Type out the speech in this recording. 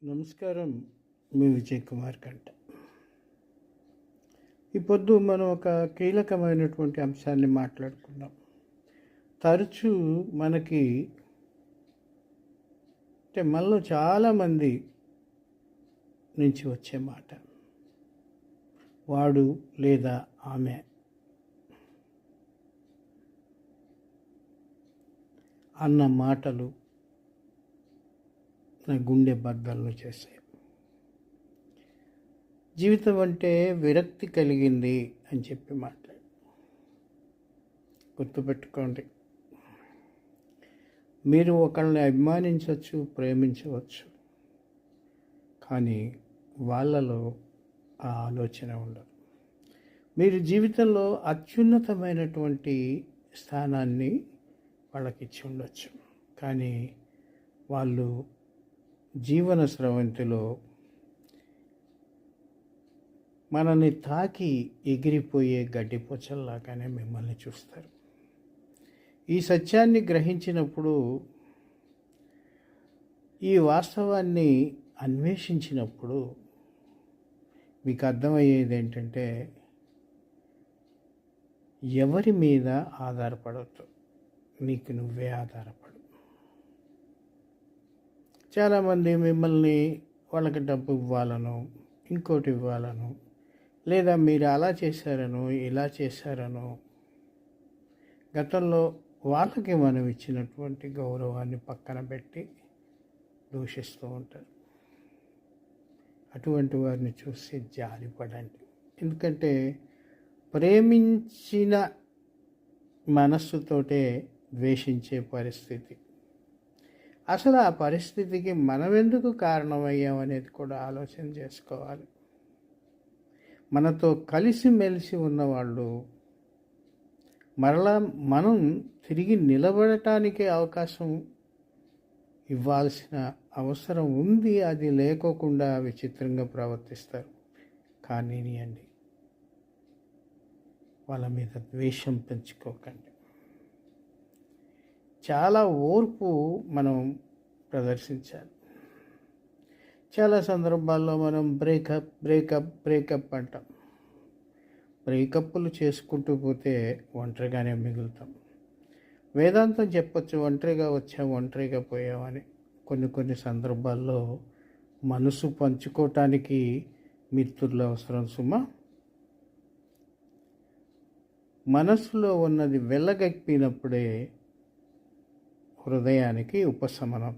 నమస్కారం. మీ విజయ్ కుమార్ కంట. ఈ పొద్దు మనం ఒక కీలకమైనటువంటి అంశాన్ని మాట్లాడుకుందాం. తరచూ మనకి మనలో చాలామంది నుంచి వచ్చే మాట, వాడు లేదా ఆమె అన్న మాటలు నా గుండె బద్దలను చేశాయి. జీవితం అంటే విరక్తి కలిగింది అని చెప్పి మాట్లాడు. గుర్తుపెట్టుకోండి, మీరు ఒకళ్ళని అభిమానించవచ్చు, ప్రేమించవచ్చు, కానీ వాళ్ళలో ఆ ఆలోచన ఉండదు. మీరు జీవితంలో అత్యున్నతమైనటువంటి స్థానాన్ని వాళ్ళకి ఇచ్చి ఉండొచ్చు, కానీ వాళ్ళు జీవన స్రవంతిలో మనల్ని తాకి ఎగిరిపోయే గడ్డిపోచల్లాగానే మిమ్మల్ని చూస్తారు. ఈ సత్యాన్ని గ్రహించినప్పుడు, ఈ వాస్తవాన్ని అన్వేషించినప్పుడు మీకు అర్థమయ్యేది ఏంటంటే, ఎవరి మీద ఆధారపడవద్దు, నీకు నువ్వే ఆధారపడు. చాలామంది మిమ్మల్ని వాళ్ళకి డబ్బు ఇవ్వాలను, ఇంకోటి ఇవ్వాలను, లేదా మీరు అలా చేశారనో ఇలా చేశారనో గతంలో వాళ్ళకి మనం ఇచ్చినటువంటి గౌరవాన్ని పక్కన పెట్టి దూషిస్తూ ఉంటారు. అటువంటి వారిని చూసి జాలిపడండి. ఎందుకంటే ప్రేమించిన మనస్సుతోటే ద్వేషించే పరిస్థితి. అసలు ఆ పరిస్థితికి మనం ఎందుకు కారణమయ్యామనేది కూడా ఆలోచన చేసుకోవాలి. మనతో కలిసిమెలిసి ఉన్నవాళ్ళు మరలా మనం తిరిగి నిలబడటానికి అవకాశం ఇవ్వాల్సిన అవసరం ఉంది. అది లేకోకుండా విచిత్రంగా ప్రవర్తిస్తారు. కానీ వాళ్ళ మీద ద్వేషం పెంచుకోకండి. చాలా ఓర్పు మనం ప్రదర్శించాలి. చాలా సందర్భాల్లో మనం బ్రేకప్ అంటాం. బ్రేకప్లు చేసుకుంటూ పోతే ఒంటరిగానే మిగులుతాం. వేదాంతం చెప్పొచ్చు, ఒంటరిగా వచ్చాం, ఒంటరిగా పోయామని. కొన్ని సందర్భాల్లో మనసు పంచుకోవటానికి మిత్రులు అవసరం సుమా. మనసులో ఉన్నది వెళ్ళగక్కినప్పుడే హృదయానికి ఉపశమనం.